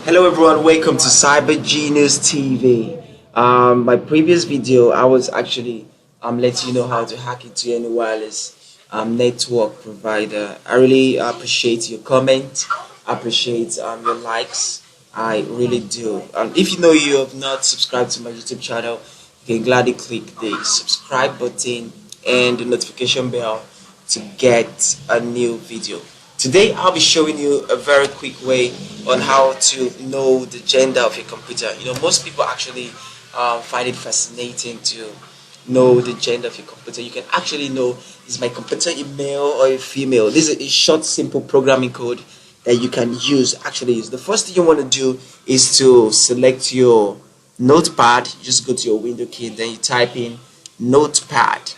Hello everyone, welcome to Cyber Genius TV. My previous video, I was actually letting you know how to hack into any wireless network provider. I really appreciate your comment, appreciate your likes. I really do. If you have not subscribed to my YouTube channel, you can gladly click the subscribe button and the notification bell to get a new video. Today I'll be showing you a very quick way on how to know the gender of your computer. Most people actually find it fascinating to know the gender of your computer. You can actually know, is my computer a male or a female? This is a short, simple programming code that you can use. The first thing you want to do is to select your notepad. You just go to your window key, then you type in notepad.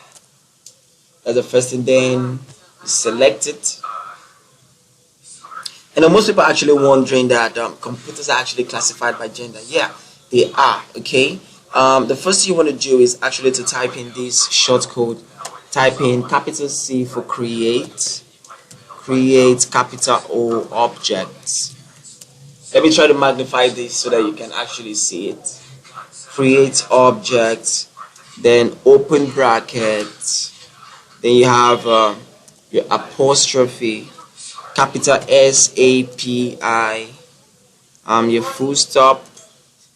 That's the first thing. Then you select it. And most people are actually wondering that computers are actually classified by gender. Yeah, they are. Okay. The first thing you want to do is actually to type in this short code. Type in capital C for create, capital O objects. Let me try to magnify this so that you can actually see it. Create object, then open bracket, then you have your apostrophe, capital SAPI, your full stop,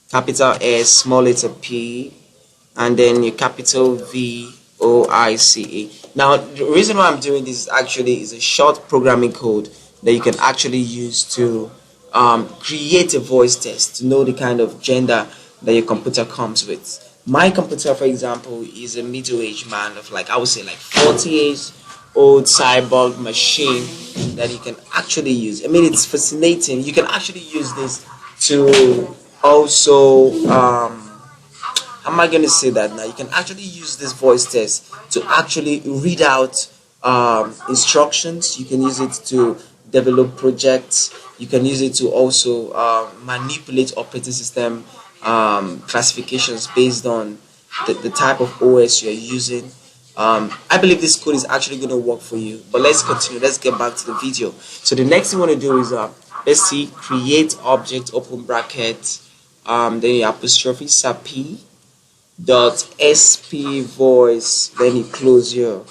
capital S, small letter P, and then your capital VOICE. Now, the reason why I'm doing this is a short programming code that you can actually use to create a voice test to know the kind of gender that your computer comes with. My computer, for example, is a middle-aged man of I would say 40 years old cyborg machine that you can actually use. I mean, it's fascinating. You can actually use this to also how am I going to say that now? You can actually use this voice test to actually read out instructions. You can use it to develop projects. You can use it to also manipulate operating system classifications based on the type of OS you're using. I believe this code is actually going to work for you, but let's continue. Let's get back to the video. So the next thing you want to do is let's see, create object, open bracket, then your apostrophe sapi dot sp voice, then you close your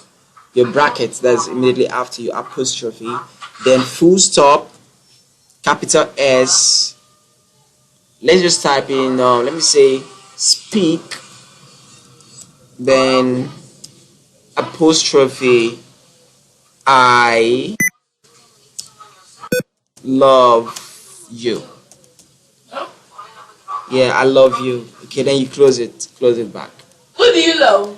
bracket. That's immediately after your apostrophe, then full stop, capital S. Let's just type in let me say speak, then apostrophe I love you. Yeah, I love you. Okay, then you close it back. Who do you love?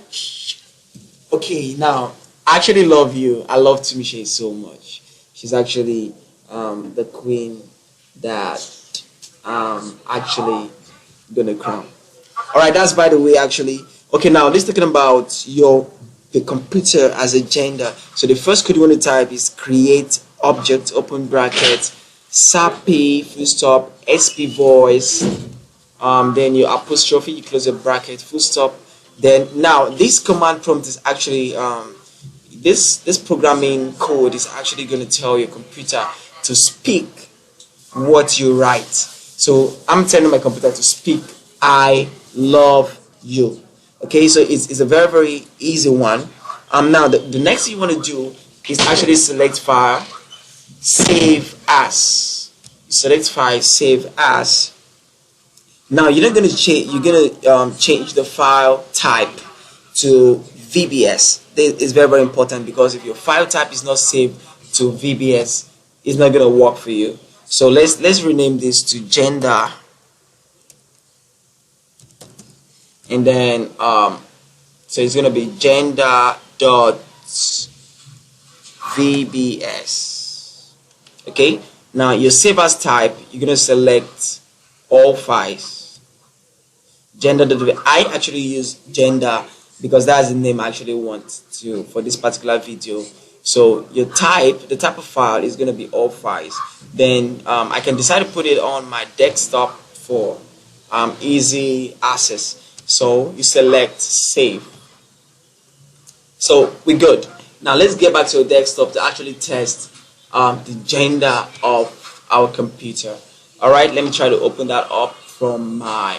Okay, now I actually love you. I love Tumishe so much. She's actually the queen that actually gonna crown. Alright, that's by the way actually. Okay, now let's talking about the computer as a gender. So the first code you want to type is create object, open bracket, sapi full stop, sp voice, then your apostrophe, you close a bracket, full stop. Then now this command prompt is actually this programming code is actually going to tell your computer to speak what you write. So I'm telling my computer to speak I love you. Okay, so it's a very, very easy one. Now the next thing you want to do is actually select file, save as. Select file, save as. Now you're not going to change. You're going to change the file type to VBS. This is very, very important because if your file type is not saved to VBS, it's not going to work for you. So let's rename this to gender. And then so it's going to be gender.vbs. okay, now your save as type, you're going to select all files. Gender.vbs. I actually use gender because that's the name I actually want to for this particular video. So your type, the type of file is going to be all files. Then I can decide to put it on my desktop for easy access. So you select save. So we're good. Now let's get back to your desktop to actually test the gender of our computer. All right, let me try to open that up from my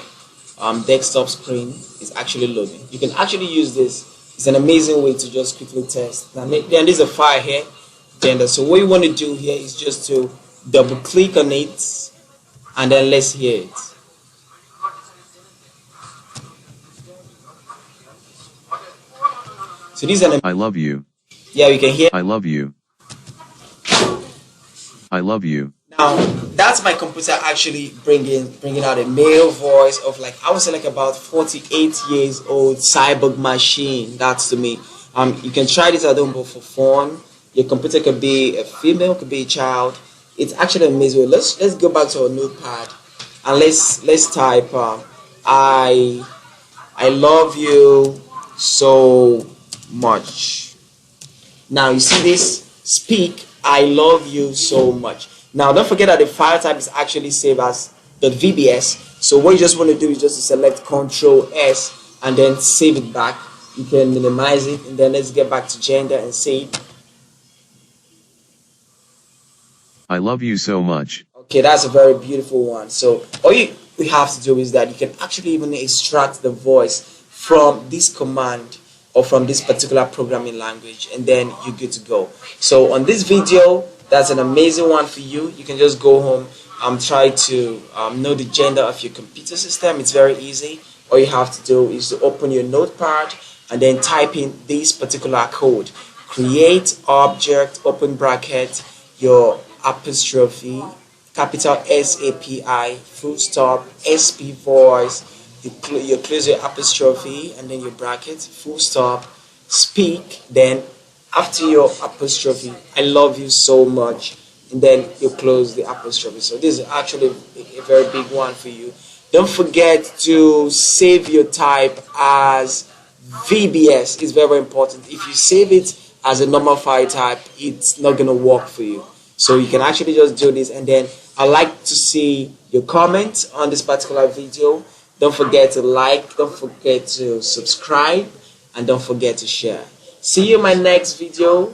desktop screen. It's actually loading. You can actually use this. It's an amazing way to just quickly test. Now, then there's a file here, gender. So what you want to do here is just to double click on it, and then let's hear it. So this is an. I love you. Yeah, you can hear. I love you. I love you. Now that's my computer actually bringing out a male voice of, like, I would say, like about 48 years old cyborg machine. That's to me. You can try this at home, but for fun. Your computer could be a female, could be a child. It's actually amazing. Let's go back to our notepad and let's type I love you so much. Now you see this, speak I love you so much. Now don't forget that the file type is actually saved as .vbs. So what you just want to do is just to select Ctrl S and then save it back. You can minimize it, and then let's get back to gender and save. I love you so much. Okay, that's a very beautiful one. So all you have to do is that you can actually even extract the voice from this command or from this particular programming language, and then you're good to go. So on this video, that's an amazing one for you. You can just go home and try to know the gender of your computer system. It's very easy. All you have to do is to open your notepad and then type in this particular code. Create object, open bracket, your apostrophe, capital SAPI, full stop, SP voice, you close your apostrophe and then your bracket, full stop, speak, then after your apostrophe, I love you so much, and then you close the apostrophe. So this is actually a very big one for you. Don't forget to save your type as VBS. It's very important. If you save it as a normal file type, it's not going to work for you. So you can actually just do this, and then I'd like to see your comments on this particular video. Don't forget to like, don't forget to subscribe, and don't forget to share. See you in my next video.